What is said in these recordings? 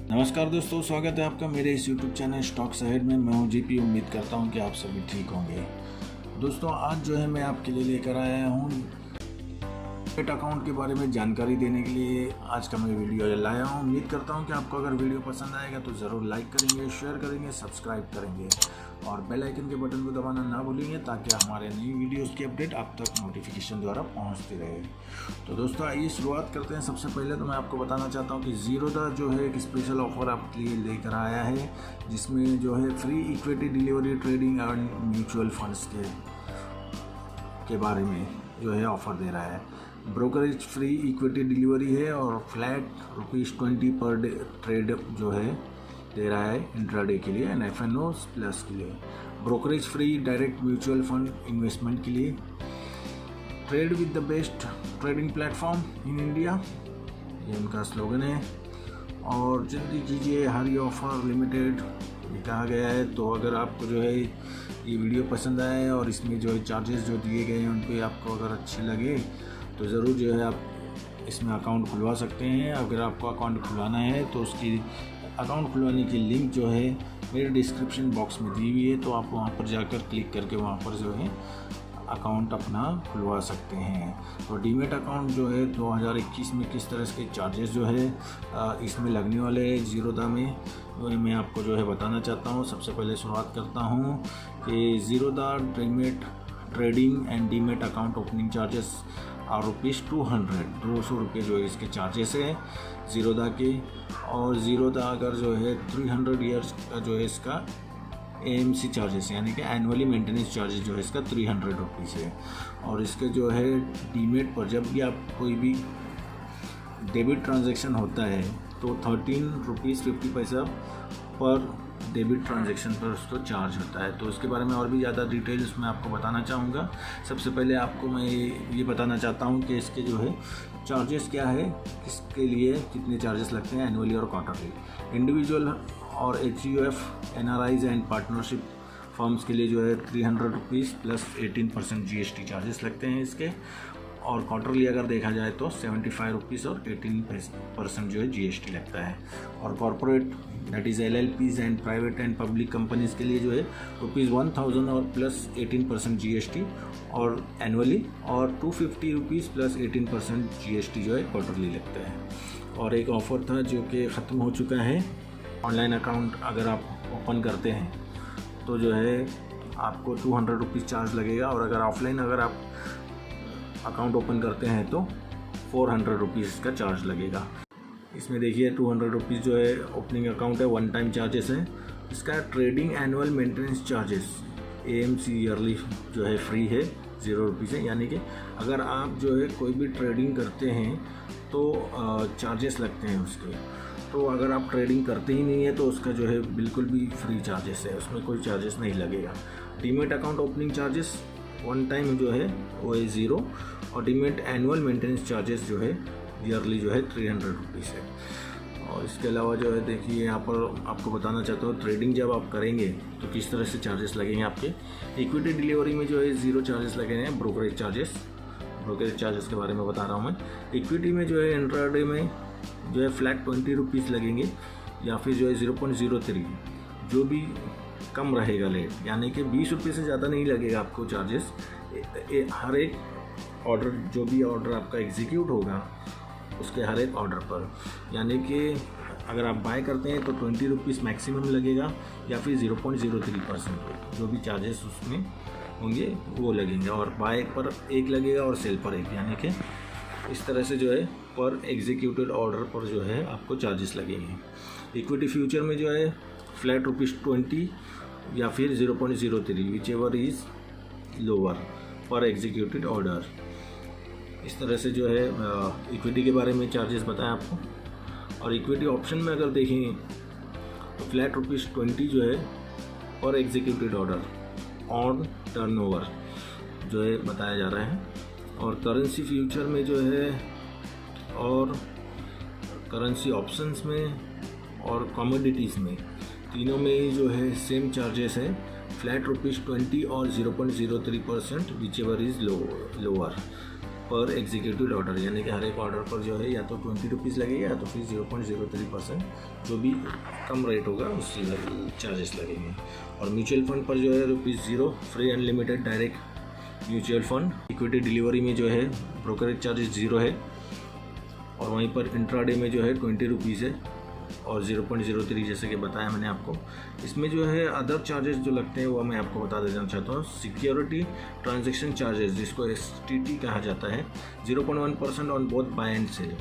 नमस्कार दोस्तों, स्वागत है आपका मेरे इस YouTube चैनल स्टॉक्स अहेड में। मैं हूं जीपी। उम्मीद करता हूं कि आप सभी ठीक होंगे। दोस्तों, आज जो है मैं आपके लिए लेकर आया हूं डीमैट अकाउंट के बारे में जानकारी देने के लिए आज का मैं वीडियो लाया हूं। उम्मीद करता हूं कि आपको अगर वीडियो पसंद आएगा तो ज़रूर लाइक करेंगे, शेयर करेंगे, सब्सक्राइब करेंगे और बेल आइकन के बटन को दबाना ना भूलेंगे ताकि हमारे नई वीडियोस की अपडेट आप तक नोटिफिकेशन द्वारा पहुंचती रहे। तो दोस्तों, आइए शुरुआत करते हैं। सबसे पहले तो मैं आपको बताना चाहता हूं कि ज़ीरोधा जो है एक स्पेशल ऑफर आपके लिए लेकर आया है, जिसमें जो है free equity delivery, trading and mutual funds के बारे में जो है ऑफ़र दे रहा है। ब्रोकरेज फ्री इक्विटी डिलीवरी है और फ्लैट ₹20 पर डे ट्रेड जो है दे रहा है इंट्राडे के लिए एंड FNO प्लस के लिए। Brokerage free direct mutual fund investment के लिए। Trade with the best trading platform in India, ये उनका स्लोगन है। और जल्दी कीजिए, हरी ऑफर लिमिटेड ये कहा गया है। तो अगर आपको जो है ये वीडियो पसंद आए और इसमें जो है चार्जेस जो दिए गए हैं उन पे आपको अगर अच्छे लगे तो ज़रूर जो है आप इसमें अकाउंट खुलवा सकते हैं। अगर आपको अकाउंट खुलवाना है तो उसकी अकाउंट खुलवाने की लिंक जो है मेरे डिस्क्रिप्शन बॉक्स में दी हुई है, तो आप वहाँ पर जाकर क्लिक करके वहाँ पर जो है अकाउंट अपना खुलवा सकते हैं। तो डीमैट अकाउंट जो है 2021 में किस तरह के चार्जेस जो है इसमें लगने वाले हैं ज़ीरोधा में, मैं आपको जो है बताना चाहता हूँ। सबसे पहले शुरुआत करता हूँ कि Zerodha demat trading and demat account opening charges और ₹200 जो है इसके चार्जेस है ज़ीरोधा के। और ज़ीरोधा अगर जो है 300 ईयर्स का जो है इसका AMC चार्जेस यानी कि एनुअली मेंटेनेंस चार्जेस जो है इसका ₹300 है। और इसके जो है डीमैट पर जब भी आप कोई भी डेबिट ट्रांजैक्शन होता है तो ₹13.50 पर डेबिट ट्रांजैक्शन पर उसको चार्ज होता है। तो उसके बारे में और भी ज़्यादा डिटेल्स मैं आपको बताना चाहूँगा। सबसे पहले आपको मैं ये बताना चाहता हूँ कि इसके जो है चार्जेस क्या है, किसके लिए कितने चार्जेस लगते हैं एनुअली और क्वार्टरली। इंडिविजुअल और HUF NRIs and partnership firms के लिए जो है ₹300 प्लस 18% GST चार्जेस लगते हैं इसके। और क्वार्टरली अगर देखा जाए तो ₹75 और 18% जो है GST लगता है। और corporate that is LLPs and private and public companies के लिए जो है ₹1000 और प्लस 18% GST और एनुअली, और ₹250 प्लस 18% GST जो है क्वार्टरली लगता है। और एक ऑफ़र था जो कि ख़त्म हो चुका है। ऑनलाइन अकाउंट अगर आप ओपन करते हैं तो जो है आपको ₹200 चार्ज लगेगा, और अगर ऑफलाइन अगर आप अकाउंट ओपन करते हैं तो ₹400 का चार्ज लगेगा। इसमें देखिए ₹200 जो है ओपनिंग अकाउंट है, वन टाइम चार्जेस है। इसका trading annual maintenance charges AMC yearly जो है फ्री है ₹0 है। यानी कि अगर आप जो है कोई भी ट्रेडिंग करते हैं तो चार्जेस लगते हैं उसके। तो अगर आप ट्रेडिंग करते ही नहीं है तो उसका जो है बिल्कुल भी फ्री चार्जेस है, उसमें कोई चार्जेस नहीं लगेगा। Demat account opening charges one time जो है वो है 0, और डीमैट एनुअल मेंटेनेंस चार्जेस जो है ईयरली जो है ₹300 है। और इसके अलावा जो है देखिए यहाँ पर आपको बताना चाहता हूँ, ट्रेडिंग जब आप करेंगे तो किस तरह से चार्जेस लगेंगे आपके। इक्विटी डिलीवरी में जो है 0 चार्जेस लगे हैं। ब्रोकरेज चार्जेस के बारे में बता रहा हूँ मैं। इक्विटी में जो है इंट्राडे में जो है फ्लैट ₹20 लगेंगे, या फिर जो है 0.03 जो भी कम रहेगा लेट, यानी कि ₹20 से ज़्यादा नहीं लगेगा आपको चार्जेस। हर एक ऑर्डर, जो भी ऑर्डर आपका एग्जीक्यूट होगा उसके हर एक ऑर्डर पर, यानी कि अगर आप बाय करते हैं तो ₹20 मैक्सिमम लगेगा, या फिर 0.03% जो भी चार्जेस उसमें होंगे वो लगेंगे। और बाय पर 1 लगेगा और सेल पर 1, यानी कि इस तरह से जो है पर एग्जीक्यूटेड ऑर्डर पर जो है आपको चार्जेस लगेंगे। इक्विटी फ्यूचर में जो है फ्लैट ₹20 या फिर 0.03 विच एवर इज़ लोअर पर एग्जीक्यूटेड ऑर्डर। इस तरह से जो है इक्विटी के बारे में चार्जेस बताएं आपको। और इक्विटी ऑप्शन में अगर देखें तो फ्लैट ₹20 जो है पर एग्जीक्यूटेड ऑर्डर ऑन टर्नओवर जो है बताया जा रहा है। और करेंसी फ्यूचर में जो है, और करेंसी ऑप्शंस में और कमोडिटीज़ में, तीनों में ही जो है सेम चार्जेस है। फ्लैट ₹20 और 0.03% विच एवर इज़ लोअर। पर एग्जीक्यूटिव ऑर्डर, यानी कि हर एक ऑर्डर पर जो है या तो 20 रुपीज़ लगेगा या तो फिर 0.03% जो भी कम रेट होगा उससे चार्जेस लगेंगे। और म्यूचुअल फंड पर जो है ₹0 free unlimited direct mutual fund. Equity delivery में जो है ब्रोकरेज चार्जेस 0 है, और वहीं पर इंट्राडे में जो है 20 रुपीज़ है और 0.03 जैसे कि बताया मैंने आपको। इसमें जो है अदर चार्जेस जो लगते हैं वो मैं आपको बता देना चाहता हूँ। सिक्योरिटी ट्रांजैक्शन चार्जेस, जिसको STT कहा जाता है, 0.1% on both buy and sell,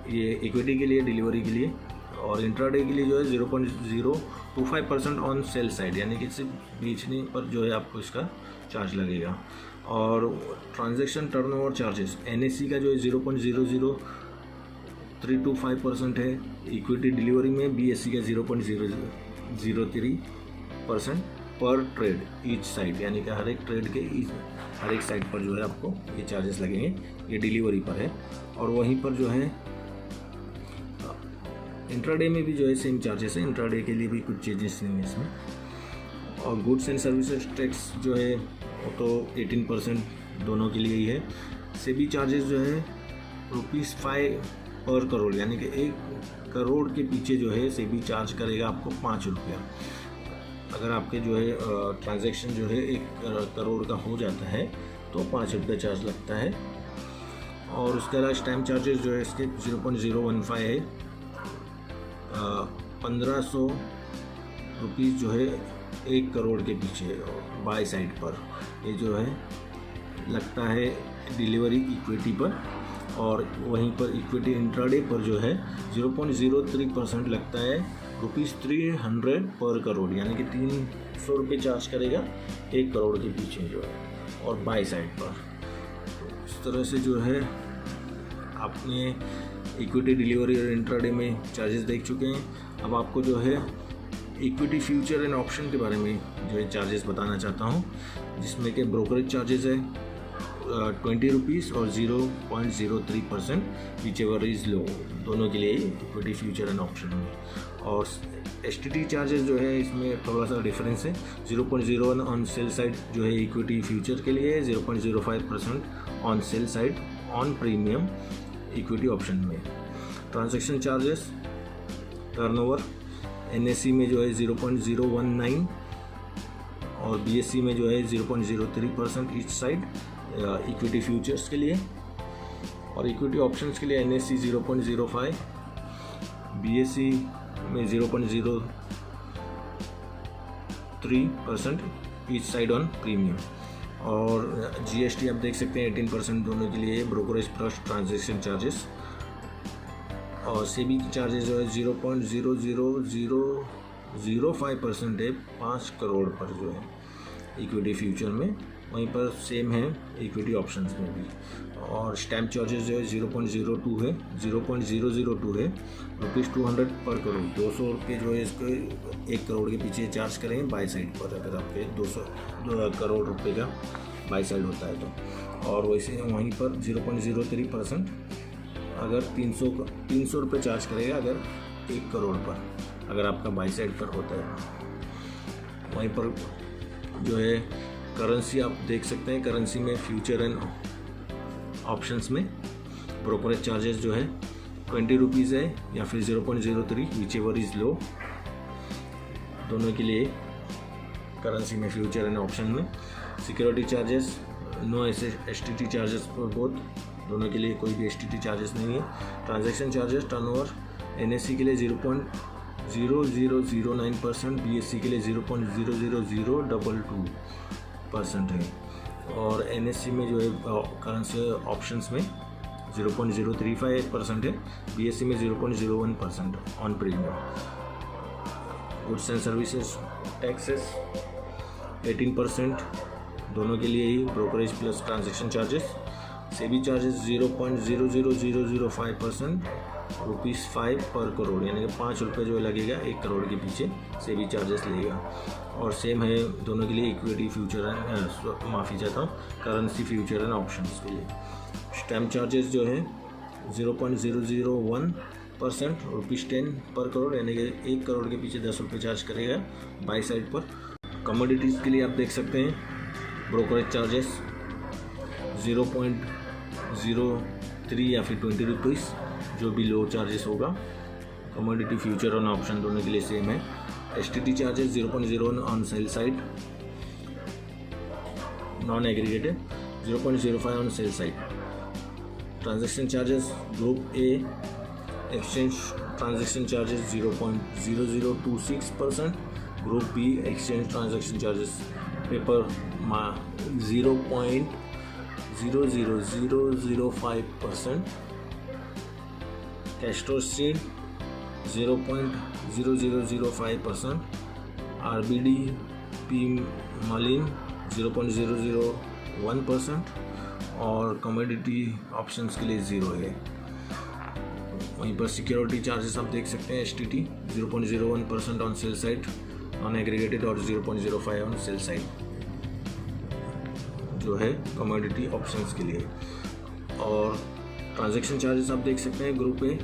ये इक्विटी के लिए, डिलीवरी के लिए। और इंट्राडे के लिए जो है 0.025% ऑन सेल साइड, यानी कि सिर्फ बेचने पर जो है आपको इसका चार्ज लगेगा। और ट्रांजैक्शन टर्नओवर चार्जेस NSE का जो है 0.00325% है। इक्विटी डिलीवरी में BSE का 0.003% पर ट्रेड ईच साइड, यानी कि हर एक ट्रेड के हर एक साइड पर जो है आपको ये चार्जेस लगेंगे, ये डिलीवरी पर है। और वहीं पर जो है इंट्राडे में भी जो है सेम चार्जेस है, इंट्राडे के लिए भी कुछ चेंजेस नहीं है इसमें। और गुड्स एंड सर्विसेज टैक्स जो है वो तो 18% दोनों के लिए ही है। सेबी चार्जेस जो है ₹5 पर करोड़, यानी कि 1 करोड़ के पीछे जो है सेबी चार्ज करेगा आपको ₹5। अगर आपके जो है ट्रांजैक्शन जो है 1 करोड़ का हो जाता है तो ₹5 चार्ज लगता है। और उसके अलावा स्टैम्प चार्जेस जो है इसके 0.015 है। 1500 रुपीज़ जो है 1 करोड़ के पीछे बाय साइड पर ये जो है लगता है डिलीवरी इक्विटी पर। और वहीं पर इक्विटी इंट्राडे पर जो है 0.03% लगता है ₹300 पर करोड़, यानी कि ₹300 चार्ज करेगा 1 करोड़ के पीछे जो है, और बाय साइड पर। तो इस तरह से जो है आपने इक्विटी डिलीवरी और इंट्राडे में चार्जेस देख चुके हैं। अब आपको जो है इक्विटी फ्यूचर एंड ऑप्शन के बारे में जो है चार्जेस बताना चाहता हूँ, जिसमें कि ब्रोकरेज चार्जेस है 20 रुपीज़ और 0.03% विच एवर इज़ लो, दोनों के लिए इक्विटी फ्यूचर एंड ऑप्शन में। और STT चार्जेस जो है इसमें थोड़ा सा डिफरेंस है। 0.01 ऑन सेल साइड जो है इक्विटी फ्यूचर के लिए, 0.05% on sell side on premium equity option में। ट्रांजैक्शन चार्जेस टर्नओवर NSE में जो है 0.019 और BSE में जो है 0.03% ईच साइड इक्विटी फ्यूचर्स के लिए। और इक्विटी ऑप्शंस के लिए NSE 0.05, BSE में 0.03% ईच साइड ऑन प्रीमियम। और GST आप देख सकते हैं 18% दोनों के लिए, ब्रोकरेज प्लस ट्रांजैक्शन चार्जेस। और सेबी की चार्जेस जो है 0.00005% है 5 करोड़ पर जो है इक्विटी फ्यूचर में। वहीं पर सेम है इक्विटी ऑप्शंस में भी। और स्टैम्प चार्जेस जो है 0.02 है, 0.002 है, ₹200 पर करोड़। 200 रुपये जो है इसको 1 करोड़ के पीछे चार्ज करेंगे बाय साइड पर, अगर आपके 200 करोड़ रुपये का बाय साइड होता है तो। और वैसे वहीं पर 0.03% अगर 300 रुपये चार्ज करेगा अगर 1 करोड़ पर, अगर आपका बाई साइड पर होता है। वहीं पर जो है करेंसी आप देख सकते हैं, करेंसी में फ्यूचर एंड ऑप्शंस में ब्रोकरेज चार्जेस जो है 20 रुपीज़ है या फिर 0.03 विच एवर इज़ लो, दोनों के लिए करेंसी में फ्यूचर एंड ऑप्शन में। Security charges no STT charges for both, दोनों के लिए कोई भी STT चार्जेस नहीं है। ट्रांजैक्शन चार्जेस टर्नओवर NSE के लिए 0.0009%, BSE के लिए 0.00022% है। और NSE में जो है करेंसी ऑप्शंस में 0.035% है, BSE में 0.01% on premium. Goods and services taxes 18% दोनों के लिए ही, brokerage plus transaction charges. SEBI charges 0.00005%, ₹5 पर करोड़, यानी कि ₹5 जो लगेगा 1 करोड़ के पीछे सेबी चार्जेस लेगा। और सेम है दोनों के लिए equity future and currency future and options के लिए। स्टैम्प चार्जेस जो है 0.001%, ₹10 पर करोड़, यानी कि 1 करोड़ के पीछे ₹10 चार्ज करेगा बाई साइड पर। कमोडिटीज़ के लिए आप देख सकते हैं ब्रोकरेज चार्जेस 0.01 0.03 या फिर 20 रुपीज़, जो भी लो चार्जेस होगा। कमोडिटी फ्यूचर और ऑप्शन दोनों के लिए सेम है। STT charges 0.01 on sell side, non aggregated 0.05 on sell side. Transaction charges group A exchange transaction charges 0.0026%, group B exchange transaction charges pepper 0.00005%, castor seed 0.0005%, RBD palmolein 0.001% और commodity options के लिए 0 है। वहीं पर security charges आप देख सकते हैं, STT 0.01% on sell side non aggregated और 0.05 ऑन सेल साइड, जो है कमोडिटी ऑप्शंस के लिए। और ट्रांजैक्शन चार्जेस आप देख सकते हैं, ग्रुप ए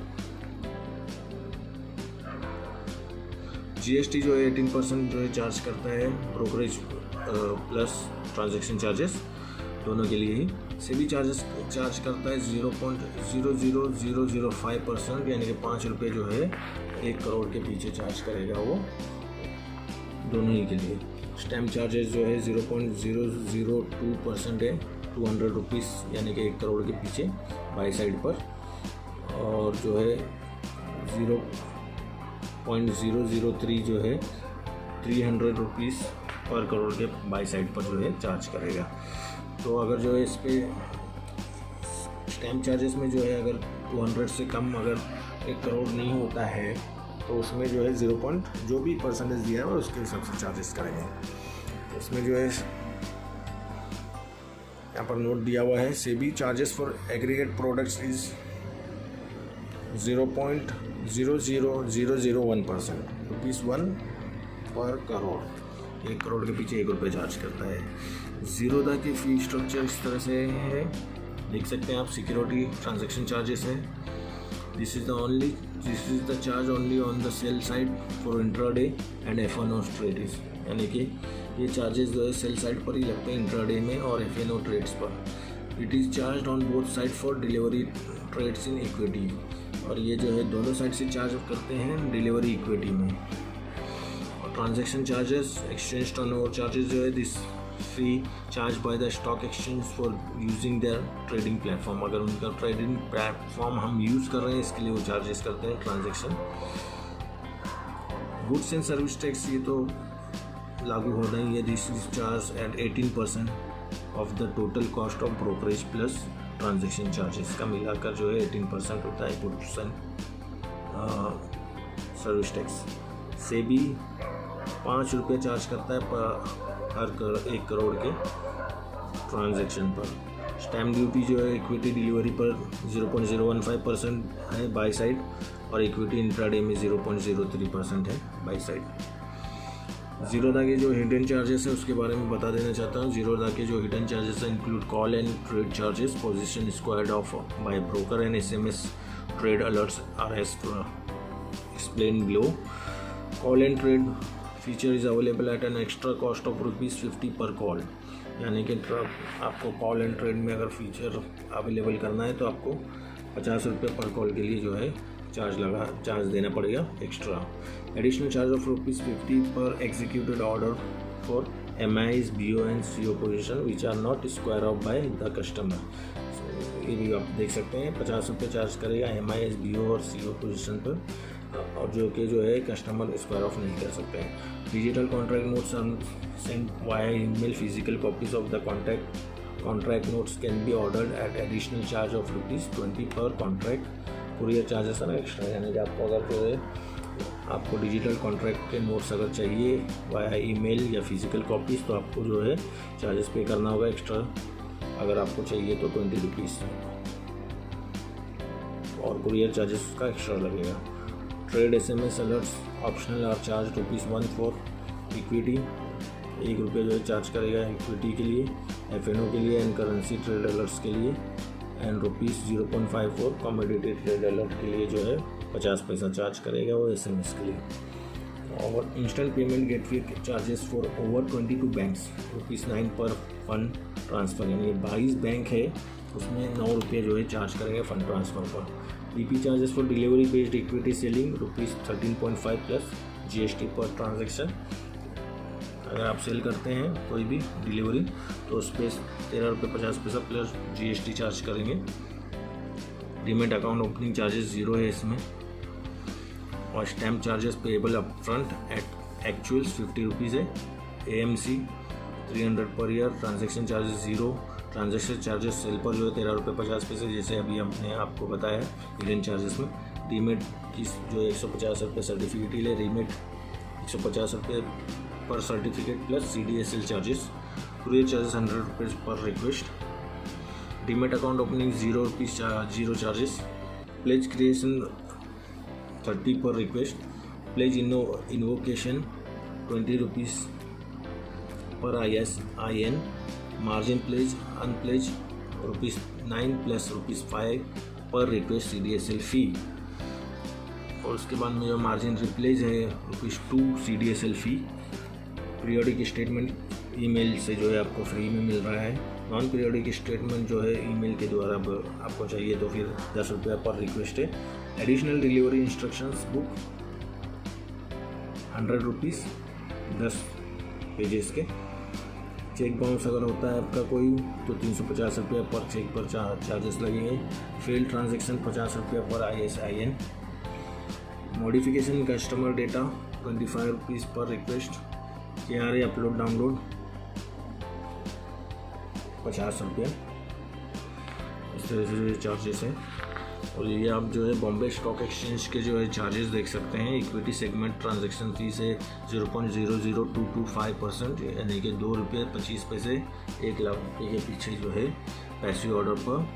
GST जो है 18% जो है चार्ज करता है, ब्रोकरेज प्लस ट्रांजैक्शन चार्जेस दोनों के लिए ही। सेबी चार्जेस चार्ज करता है 0.00005%, यानी कि 5 रुपये जो है 1 करोड़ के पीछे चार्ज करेगा वो, दोनों ही के लिए। स्टैम्प चार्जेस जो है 0.002% है, 200 रुपीज़, यानी कि 1 करोड़ के पीछे बाई साइड पर। और जो है 0.003 जो है 300 रुपीज़ पर करोड़ के बाई साइड पर जो है चार्ज करेगा। तो अगर जो है इस पे स्टैम्प चार्जेस में जो है अगर 200 से कम अगर 1 करोड़ नहीं होता है तो उसमें जो है 0. जो भी परसेंटेज दिया है उसके हिसाब से चार्जेस करेंगे। तो इसमें जो है यहाँ पर नोट दिया हुआ है, SEBI charges for aggregate products is 0.00001%, ₹1 पर करोड़। 1 करोड़ के पीछे 1 रुपये चार्ज करता है। जीरोदा की फी स्ट्रक्चर इस तरह से है, देख सकते हैं आप। सिक्योरिटी ट्रांजैक्शन चार्जेस है, this is the charge only on the sell side for intraday and F&O trades, यानी कि ये चार्जेस जो है सेल साइड पर ही लगते हैं, इंट्राडे में और F&O ट्रेड्स पर। It is charge on both side for delivery trades in equity, और ये जो है दोनों साइड से चार्ज करते हैं डिलीवरी इक्विटी में। और transaction charges exchange turnover charges जो है, this fee charge by the stock exchange for using their trading platform. अगर उनका ट्रेडिंग प्लेटफॉर्म हम यूज़ कर रहे हैं इसके लिए वो चार्जेस करते हैं transaction. Goods and service tax ये तो लागू हो रही है, this is charge at 18% of the total cost of brokerage plus transaction charges का मिलाकर जो है 18% होता है goods and service tax. SEBI 5 रुपये चार्ज करता है हर 1 करोड़ के ट्रांजैक्शन पर। स्टैम्प ड्यूटी जो है इक्विटी डिलीवरी पर 0.015% है बाई साइड, और इक्विटी इंट्राडे में 0.03% है बाई साइड। जीरोदा के जो हिडन चार्जेस है उसके बारे में बता देना चाहता हूँ। जीरोदा के जो हिडन चार्जेस है include call and trade charges, position squared off by broker and SMS trade alerts are as explain below. Call and trade feature is available at an extra cost of ₹50 per call, यानी कि आपको call and trade में अगर feature available करना है तो आपको 50 रुपये पर कॉल के लिए जो है चार्ज देना पड़ेगा extra. Additional charge of ₹50 per executed order for MIs, BO and CO position which are not square off by the customer. ये भी आप देख सकते हैं, 50 रुपये चार्ज करेगा MIs, BO और CO पोजिशन पर, और जो है कस्टमर स्क्वायर ऑफ नहीं कर सकते हैं। Digital contract notes are sent via email, physical copies of the contract notes can be ordered at additional charge of ₹20 per contract. Courier charges है ना एक्स्ट्रा, यानी कि आपको अगर जो है आपको डिजिटल कॉन्ट्रैक्ट के नोट्स अगर चाहिए वाया ईमेल या फिजिकल कॉपीज़ तो आपको जो है चार्जेस पे करना होगा एक्स्ट्रा। अगर आपको चाहिए तो 20 रुपीज़, और कुरियर चार्जेस का एक्स्ट्रा लगेगा। Trade SMS alerts optional are charge ₹1 for equity, 1 रुपये जो है चार्ज करेगा इक्विटी के लिए, F&O के लिए एंड करेंसी ट्रेड अलर्ट्स के लिए, and ₹0.5 for commodity trade alert के लिए जो है 50 पैसा चार्ज करेगा वो SMS के लिए। और instant payment gateway charges for over 22 banks ₹9 पर फंड ट्रांसफ़र, यानी 22 बैंक है उसमें ₹9 जो है चार्ज करेंगे फंड ट्रांसफ़र पर। BP charges for delivery based equity selling ₹13.5 plus GST per transaction. अगर आप सेल करते हैं कोई भी डिलीवरी तो उस पर ₹13.50 प्लस GST चार्ज करेंगे। डीमेट अकाउंट ओपनिंग चार्जेस 0 है इसमें, और stamp charges payable up front at actuals ₹50 है। AMC 300 per year. Transaction charges 0। Transaction charges sell पर जो है ₹13.50, जैसे अभी हमने आपको बताया हिडन चार्जेस में। डीमेट की जो है ₹150 सर्टिफिकेट ले, remat ₹150 per certificate plus CDSL charges. Courier charges ₹100 per request. Demat account opening ₹0 charges. Pledge creation 30 per request. Pledge invocation ₹20 per ISIN। Margin pledge unpledge ₹9 plus ₹5 per request CDSL फ़ी। और उसके बाद में जो margin रिप्लेज है ₹2 CDSL फ़ी। Periodic statement email से जो है आपको फ्री में मिल रहा है। नॉन पीरियोडिक स्टेटमेंट जो है ईमेल के द्वारा आपको चाहिए तो फिर ₹10 पर रिक्वेस्ट है। Additional delivery instructions book ₹100 10 pages के। चेक बाउंस अगर होता है आपका कोई तो ₹350 पर चेक पर चार्जेस लगेंगे। फेल ट्रांजैक्शन ₹50 पर ISIN। मॉडिफिकेशन कस्टमर डेटा ₹25 पर रिक्वेस्ट। KRA upload download ₹50। इस तरह से जो चार्जेस हैं। और ये आप जो है बॉम्बे स्टॉक एक्सचेंज के जो है चार्जेस देख सकते हैं। इक्विटी सेगमेंट ट्रांजैक्शन फीस है 0.00225%, यानी कि ₹2.25 1 लाख रुपये के पीछे जो है पैसिव ऑर्डर पर।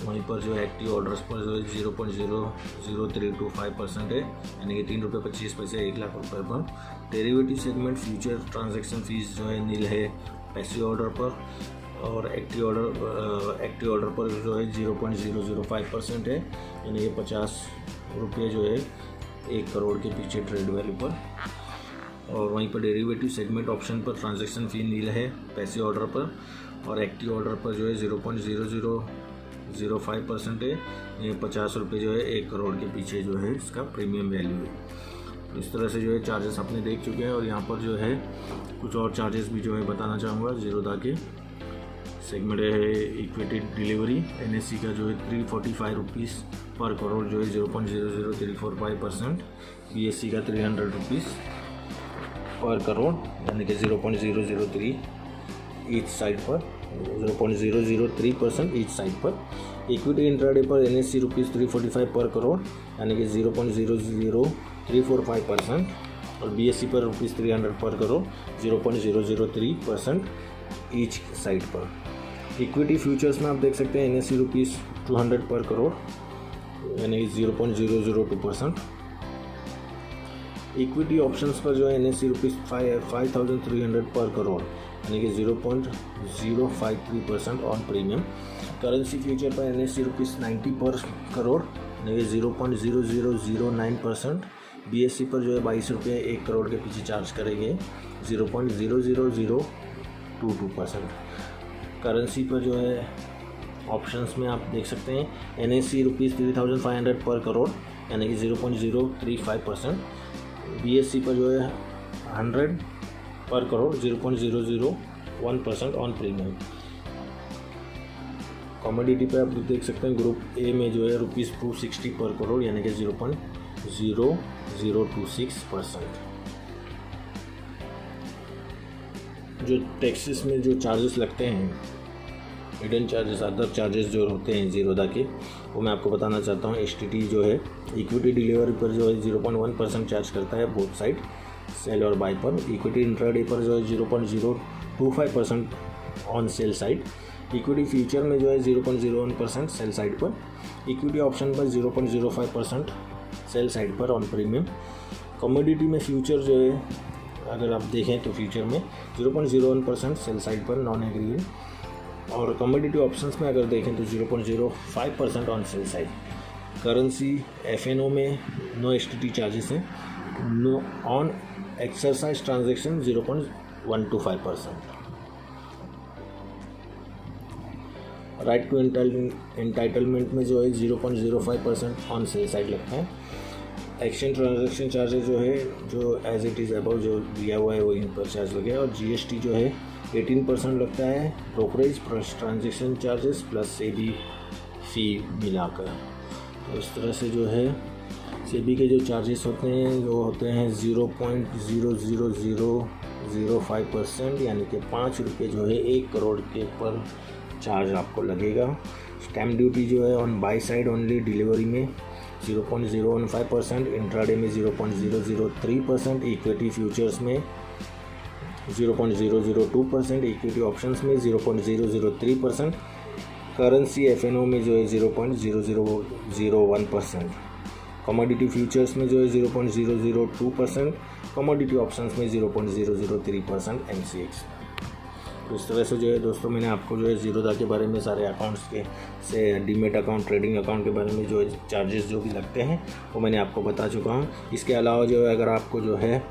वहीं पर जो एक्टिव ऑर्डर्स पर जो है 0.00325% है, यानी कि ₹3.25 1 लाख रुपये पर। Derivative segment future transaction fees जो है नील है पैसिव ऑर्डर पर, और एक्टिव ऑर्डर पर जो है 0.005% है, यानी कि ₹50 जो है 1 करोड़ के पीछे ट्रेड वैल्यू पर। और वहीं पर डेरिवेटिव सेगमेंट ऑप्शन पर ट्रांजैक्शन फी नील है पैसिव ऑर्डर पर, और एक्टिव ऑर्डर पर जो है 0.0005% है, ये ₹50 जो है 1 करोड़ के पीछे जो है इसका प्रीमियम वैल्यू है। इस तरह से जो है चार्जेस आपने देख चुके हैं। और यहाँ पर जो है कुछ और चार्जेस भी जो है बताना चाहूँगा। जीरोधा के सेगमेंट है इक्विटी डिलीवरी, NSE का जो है ₹345 पर करोड़ जो है 0.00345%। BSE का ₹300 पर करोड़, यानी कि 0.003 ईच साइड पर, 0.003% ईच साइड पर। इक्विटी इंट्राडे पर NSE ₹345 पर करोड़, यानी कि 0.00345%। और BSE पर ₹300 पर करोड़, 0.003% ईच साइड पर। इक्विटी फ्यूचर्स में आप देख सकते हैं NSE ₹200 पर करोड़, यानी कि 0.002%। इक्विटी ऑप्शंस पर जो है NSE ₹5300 पर करोड़, यानी कि 0.053% ऑन प्रीमियम। करेंसी फ्यूचर पर NSE ₹90 पर करोड़, यानी कि 0.0009%। BSE पर जो है ₹22 1 करोड़ के पीछे चार्ज करेंगे, 0.00022%। करेंसी पर जो है ऑप्शंस में आप देख सकते हैं NSE ₹3500 पर करोड़, यानी कि 0.035%। BSE पर जो है 100 पर करोड़, 0.001% ऑन प्रीमियम। कमोडिटी पर आप देख सकते हैं ग्रुप A में जो है ₹260 पर करोड़, यानी कि 0.0026%। जो टैक्सेस में जो चार्जेस लगते हैं, हिडन चार्जेस, अदर चार्जेस जो होते हैं जीरोधा के, वो मैं आपको बताना चाहता हूँ। STT जो है इक्विटी डिलीवरी पर जो है 0.1% चार्ज करता है बोथ साइड, सेल और बाय पर। इक्विटी इंट्राडे पर जो है 0.025% on sell side. Equity future में जो है 0.01% सेल साइड पर। इक्विटी ऑप्शन पर 0.05% सेल साइड पर ऑन प्रीमियम। कमोडिटी में फ्यूचर जो है अगर आप देखें तो फ्यूचर में 0.01% सेल साइड पर नॉन एग्रीगेट, और कमोडिटी ऑप्शंस में अगर देखें तो 0.05% on sell side. Currency FNO में नो STT चार्जेस हैं। No on exercise transaction 0.125%। Right to entitlement में जो है 0.05% ऑन सेल साइड लगता है। एक्सचेंज ट्रांजेक्शन चार्जेस जो है जो एज इट इज़ अबाउ जो दिया हुआ है वो इन पर चार्ज लगेगा, और जीएसटी जो है 18% लगता है, brokerage plus transaction charges plus SEBI fee मिलाकर। तो इस तरह से जो है सेबी के जो चार्जेस होते हैं वो होते हैं 0.00005%, यानी कि 5 रुपये जो है 1 करोड़ के पर चार्ज आपको लगेगा। स्टैम्प ड्यूटी जो है on by side only delivery में 0.015%, इंट्राडे में 0.003%, इक्विटी फ्यूचर्स में 0.002%, इक्विटी ऑप्शंस में 0.003%, करेंसी एफएनओ में जो है 0.0001%, कमोडिटी फ्यूचर्स में जो है 0.002%, कमोडिटी ऑप्शंस में 0.003% MCX। तो इस तरह से जो है दोस्तों मैंने आपको जो है ज़ीरोधा के बारे में सारे अकाउंट्स के से डीमेट अकाउंट, ट्रेडिंग अकाउंट के बारे में जो है चार्जेस जो भी लगते हैं वो मैंने आपको बता चुका हूँ। इसके अलावा जो है अगर आपको जो है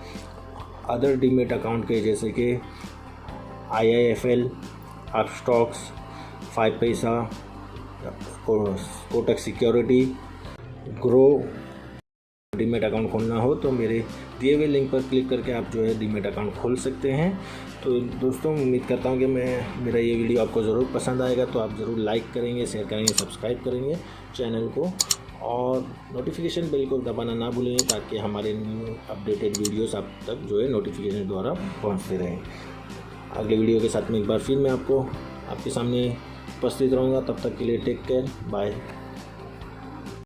अदर डीमेट अकाउंट के जैसे कि IIFL, अपस्टॉक्स, 5 पैसा, Kotak security, grow demat account खोलना हो तो मेरे दिए हुए लिंक पर क्लिक करके आप जो है डीमेट अकाउंट खोल सकते हैं। तो दोस्तों उम्मीद करता हूँ कि मेरा ये वीडियो आपको ज़रूर पसंद आएगा, तो आप ज़रूर लाइक करेंगे, शेयर करेंगे, सब्सक्राइब करेंगे चैनल को, और नोटिफिकेशन बेल को दबाना ना भूलें ताकि हमारे न्यू अपडेटेड वीडियोस आप तक जो है नोटिफिकेशन द्वारा पहुँचते रहें। अगले वीडियो के साथ में एक बार फिर मैं आपके सामने उपस्थित रहूँगा। तब तक के लिए टेक केयर, बाय।